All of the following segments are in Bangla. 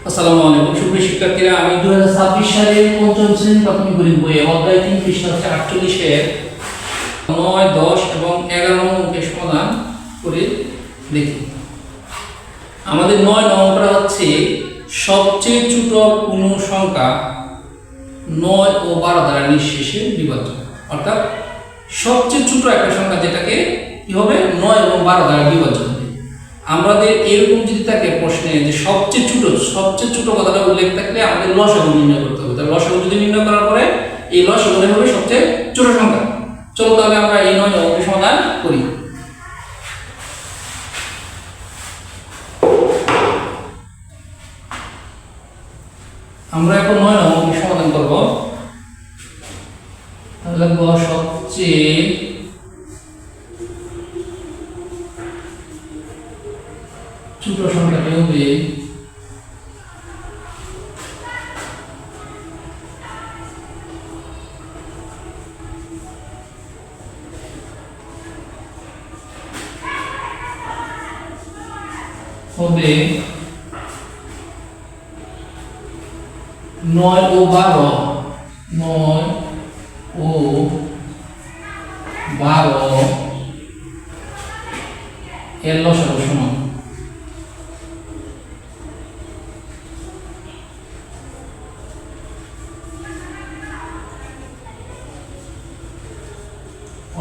আসসালামু আলাইকুম সুপ্রিয় শিক্ষার্থীরা, আমি 2026 সালের পঞ্চম শ্রেণী প্রাথমিক গণিত বইয়ে অধ্যায় 3 পৃষ্ঠা 48 9, 10 এবং 11 নং অঙ্কের সমাধান করে দেখি। আমাদের 9 নম্বরটা হচ্ছে সবচেয়ে ছোট পূর্ণ সংখ্যা 9 ও 12 দ্বারা নিঃশেষে বিভাজ্য। অর্থাৎ সবচেয়ে ছোট একটা সংখ্যা যেটাকে কি হবে 9 এবং 12 দ্বারা বিভাজ্য হবে। আমাদের এরকম যদি থাকে প্রশ্নে যে সবচেয়ে ছোট কথাটা উল্লেখ থাকলে আমাদের লসাগু নির্ণয় করতে হবে। তাহলে লসাগু যদি নির্ণয় করার পরে এই লসাগুটা হবে সবচেয়ে ছোট সংখ্যা। চলো তাহলে আমরা এই 9 অঙ্কের সমাধান করি। আমরা এখন 9 অঙ্কের সমাধান করব। তাহলে সবচেয়ে ছোট সংখ্যাটি হবে হবে 9 ও 12 9 ও 12 এর লসাগু সমান।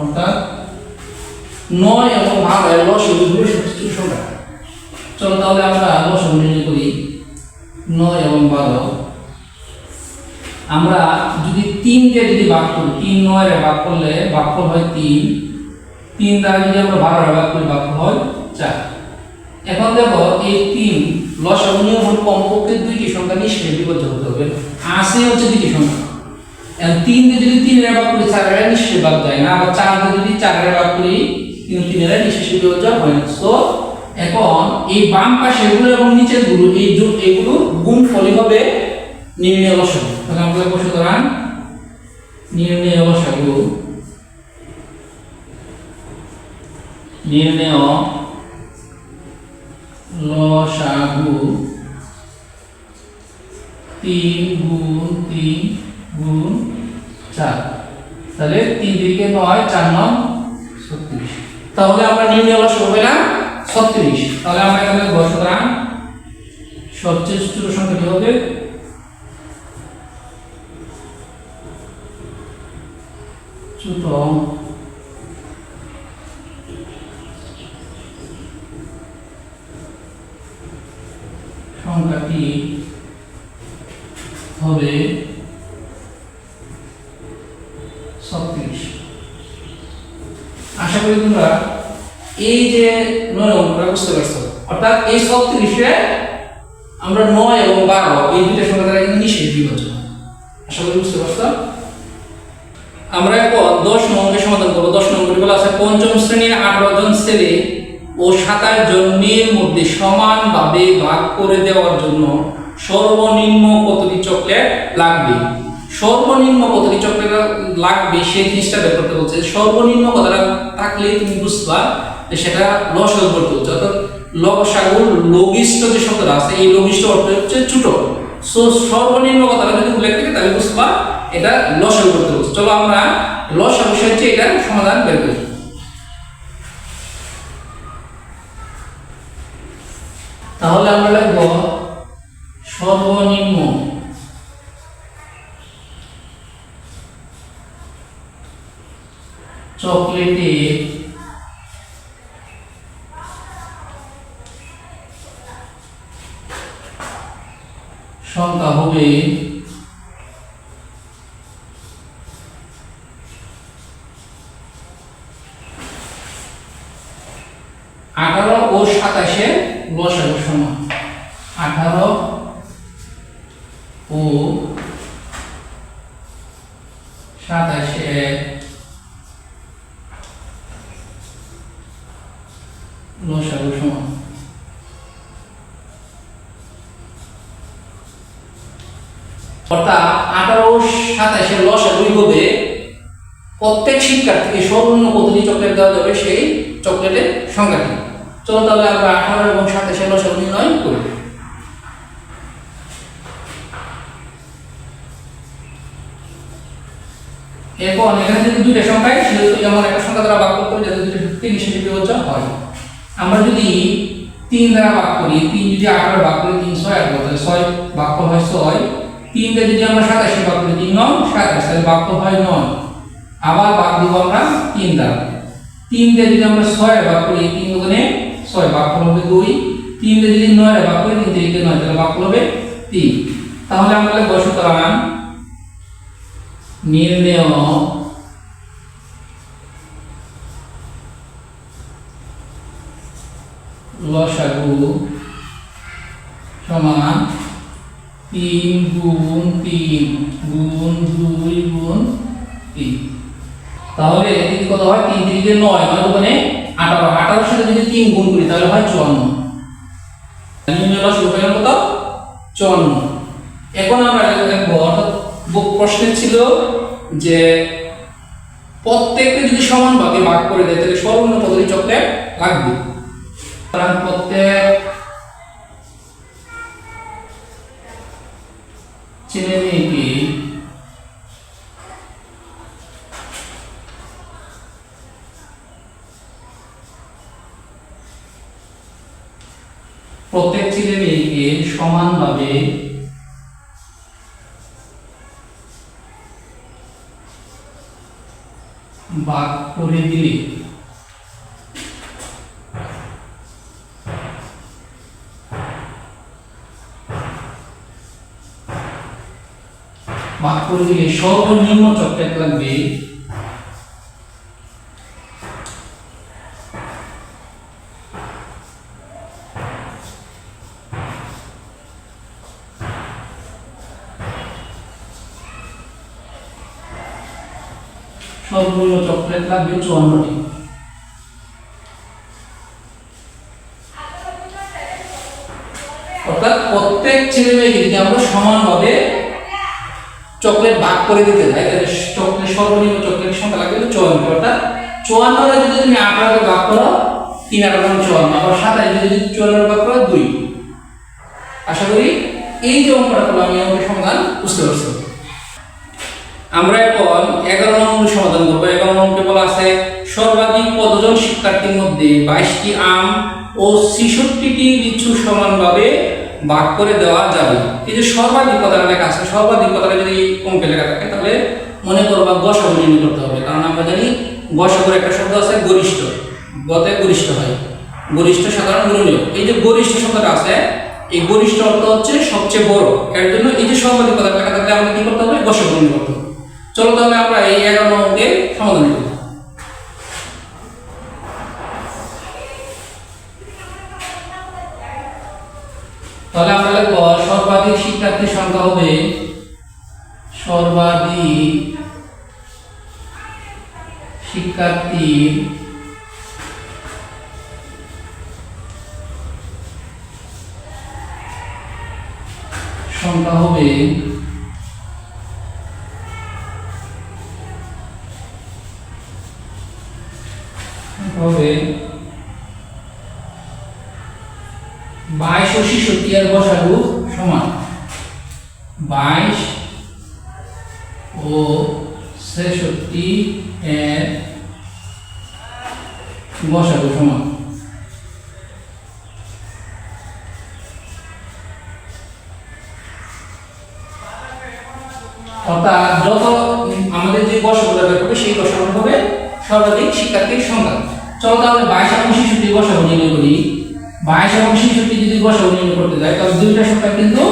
অর্থাৎ 9 এবং 12 এর লসাগু হবে সবচেয়ে ছোট সংখ্যা। চলো তাহলে আমরা লসাগু নির্ণয় করি। 9 এবং 12 আমরা যদি 3 দিয়ে যদি ভাগ করি, 3 9 এর ভাগ করলে ভাগফল হয় 3 দ্বারা যদি আমরা 12 এর ভাগ করি ভাগফল হয় 4। এখন দেখো এই 3 লসাগু নির্ণয় কমপক্ষে দুইটি সংখ্যা নিঃশেষে বিভাজ্য হতে হবে। আসে হচ্ছে দুইটি সংখ্যা। এখন 3 দিয়ে যদি 3 এর ভাগ করি 4 এর নিঃশেষে ভাগ যায় না, আবার 4 দিয়ে যদি 4 এর ভাগ করি কিন্তু 3 এর নিঃশেষে বিভাজ্য হয় না। সো এখন এই বাম পাশের গুলো এবং নিচের গুলো এইগুলো গুণফলই হবে নির্ণয় লসাগু। তাহলে আমরা লিখব সুতরাং নির্ণয় লসাগু 3 গুণ 3 গুণ 4। তাহলে 3 থেকে 9 4 9 36। তাহলে আমরা নির্ণয় লসাগু পেলাম 36। তাহলে আমরা এখানে লিখব সুতরাং সবচেয়ে ছোট সংখ্যাটি হবে ছোট সংখ্যাটি হবে 36। আশা করি তোমরা এই যে 9 অঙ্কটা বুঝতে পারছো। অর্থাৎ এই 36-এ আমরা 9 এবং 12 এই দুইটা সংখ্যা দ্বারা নিঃশেষে বিভাজ্য। আশা করি বুঝতে পারছো। আমরা এখন 10 নম্বরের সমাধান করব। 10 নম্বরটি বলা আছে পঞ্চম শ্রেণীর 18 জন ছেলে ও 27 জন মেয়ের মধ্যে সমানভাবে ভাগ করে দেওয়ার জন্য সর্বনিম্ন কতটি চকলেট লাগবে। সর্বনিম্ন কতটি চকলেট লাগবে সেই জিনিসটা বের করতে বলছে। সর্বনিম্ন কথাটা থাকলে তুমি বুঝবা যে সেটা লসাগু করতে হচ্ছে। অর্থাৎ লসাগুর লঘিষ্ঠ যে শব্দটা আছে এই লঘিষ্ঠ অর্থ হচ্ছে ছোট। সো সর্বনিম্ন কথাটা যদি উল্লেখ থাকে তাহলে বুঝবা এটা লসাগু করতে হচ্ছে। চলো আমরা লসাগু সাহায্যে এটা সমাধান বের করি। তাহলে আমরা লিখব সর্বনিম্ন চকলেটের সংখ্যা হবে 18 ও 27 এর লসাগু সমান। 18 ও 27 এর লসাগু সমান। অর্থাৎ 18 ও 27 এর লসাগু হবে প্রত্যেক শিক্ষার্থীকে সর্বনিম্ন কতটি চকলেট দেওয়া যাবে সেই চকলেটের সংখ্যাটি। চলো তাহলে আমরা 18 এবং 27 এর লসাগু নির্ণয় করি। এখন এখানে যদি দুইটা সংখ্যা সেহেতু এমন একটা সংখ্যা দ্বারা ভাগ করতে হবে যাতে দুইটা সংখ্যা নিঃশেষে বিভাজ্য হয়। আমরা যদি 3 দ্বারা ভাগ করি, 3 যদি 8 দ্বারা ভাগ করি 3 6 8 তাহলে 6 ভাগফল হয় 6। 3 দিয়ে যদি আমরা 27 ভাগ করি 3 9 27 তাহলে ভাগফল হয় 9। আবার ভাগ দিব আমরা 3 দ্বারা। 3 দিয়ে যদি আমরা 6 ভাগ করি 3 গুণে 6 ভাগফল হবে 2। 3 দিয়ে যদি 9 ভাগ করি 3 থেকে 9 তাহলে ভাগফল হবে 3। তাহলে আমরা লিখব সুতরাং নির্ণেয় লসাগু সমান 3 গুণ 3 গুণ 2 গুণ 3। তাহলে এদিকে কত হয়? 3 3 9 9 দুগুণে 18 18 এর সাথে যদি 3 গুণ করি তাহলে হয় 54। নির্ণেয় লসাগু হয় কত? 54। এখন আমরা দেখব অর্থাৎ প্রশ্নে ছিল যে প্রত্যেককে যদি সমানভাবে ভাগ করে দেয় তাহলে সর্বনিম্ন কতটি চকলেট লাগবে। কারণ প্রত্যেক ছেলে মেয়েকে সমানভাবে ভাগ করে দিলে সর্বনিম্ন চকলেট লাগবে সর্বনিম্ন চকলেট লাগবে 54টি। অর্থাৎ প্রত্যেক ছেলে মেয়েকে যদি আমরা সমানভাবে চকলেট ভাগ করে দিতে যাই তাহলে চকলেট সর্বনিম্ন চকলেটের সংখ্যা লাগবে 54। অর্থাৎ 54 যদি তুমি 18 ভাগ করো 3 8 54, আবার 27 যদি 54 ভাগ করো 2। আশা করি এই যে অঙ্কটা হলো আমি অঙ্কের সমাধান বুঝতে পারছি। আমরা এখন 11 নম্বর সমাধান করব। 11 নম্বরে বলা আছে সর্বাধিক কতজন শিক্ষার্থীর মধ্যে 22টি আম ও 66টি লিচু সমানভাবে ভাগ করে দেওয়া যাবে। এই যে সর্বাধিক কথাটা লেখা আছে, সর্বাধিক কথাটা যদি অঙ্কে লেখা থাকে তাহলে মনে করবা গসাগু নির্ণয় করতে হবে। কারণ আমরা জানি গসাগুর একটা শব্দ আছে গরিষ্ঠ, গতে গরিষ্ঠ হয়, গরিষ্ঠ সাধারণ গুণনীয়ক। এই যে গরিষ্ঠ শব্দটা আছে এই গরিষ্ঠ অর্থ হচ্ছে সবচেয়ে বড়। এর জন্য এই যে সর্বাধিক কথাটা লেখা থাকলে আমাদের কি করতে হবে? গসাগু নির্ণয় করতে হবে। চলো তাহলে আমরা এই 11 নম্বরকে সমাধান করি। তাহলে আমরা লিখব সর্বাধিক শিক্ষার্থীর সংখ্যা হবে সর্বাধিক শিক্ষার্থীর সংখ্যা হবে 22 ও 66 এর গসাগু সমান 22 ও 66 এর গসাগু সমান। অর্থাৎ যত আমাদের যে গসাগুটা বের হবে সেই গসাগুটা হবে সর্বাধিক শিক্ষার্থীর সংখ্যা। চলো তাহলে 22 এবং 66 গসাগু নির্ণয় করি। 22 এবং 66 যদি গসাগু নির্ণয় করতে যাই তাহলে দুইটা সংখ্যা কিন্তু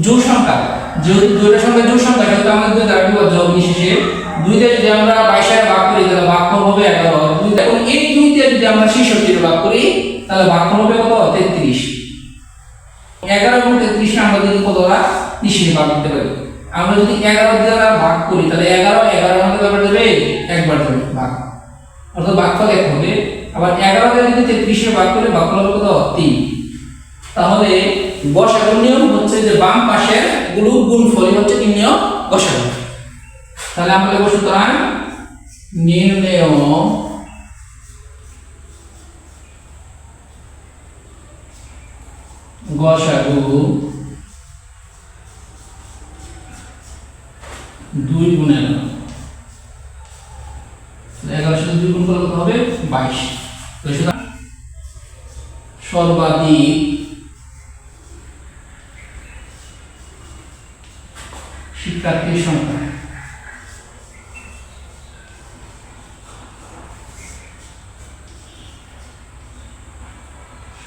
জোড় সংখ্যা। যদি দুইটা সংখ্যা জোড় সংখ্যা তাহলে আমাদের দুই দ্বারা বিভাজ্য হবে নিঃশেষে। 2 দিয়ে যদি আমরা 22 এর ভাগ করি তাহলে ভাগফল হবে 11। এখন এই 2 দিয়ে যদি আমরা 66 এর ভাগ করি তাহলে ভাগফল হবে কত? 33। 11 এবং 33 কে আমরা যদি কতটা নিঃশেষে ভাগ করতে পারি। আমরা যদি 11 দ্বারা ভাগ করি তাহলে 11 আমাদের ব্যাপার দেবে একবার দেবে ভাগ, অর্থাৎ ভাগফল 1 হবে। আবার 11 দিয়ে যদি 33 এর ভাগ করি ভাগফল হবে কত? 3। তাহলে গসাগুর নিয়ম হচ্ছে যে বাম পাশের গুলোর গুণফলই হচ্ছে নির্ণেয় গসাগু। তাহলে আমরা লিখব সুতরাং নির্ণেয় গসাগু 2 গুণের 22 সর্বাধিক শিক্ষার্থীর সংখ্যা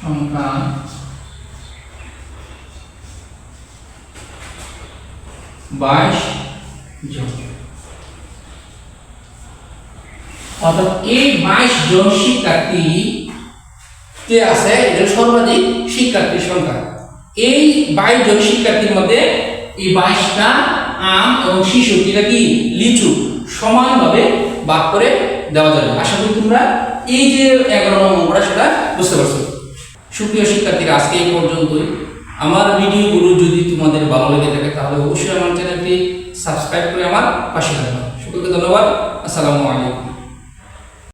সংখ্যা 22 জন। অর্থাৎ এই 22 জন শিক্ষার্থী কে আছে এর সর্বাধিক শিক্ষার্থীর সংখ্যা। এই 22 জন শিক্ষার্থীর মধ্যে এই 22টা আম এবং 66টা কি লিচু সমানভাবে ভাগ করে দেওয়া যাবে। আশা করি তোমরা এই যে 11 নম্বর অঙ্কটা সেটা বুঝতে পারছো। সুপ্রিয় শিক্ষার্থীরা, আজকে এই পর্যন্তই। আমার ভিডিওগুলো যদি তোমাদের ভালো লেগে থাকে তাহলে অবশ্যই আমার চ্যানেলটি সাবস্ক্রাইব করে আমার পাশে থাকবে। সকলকে ধন্যবাদ। আসসালামু আলাইকুম।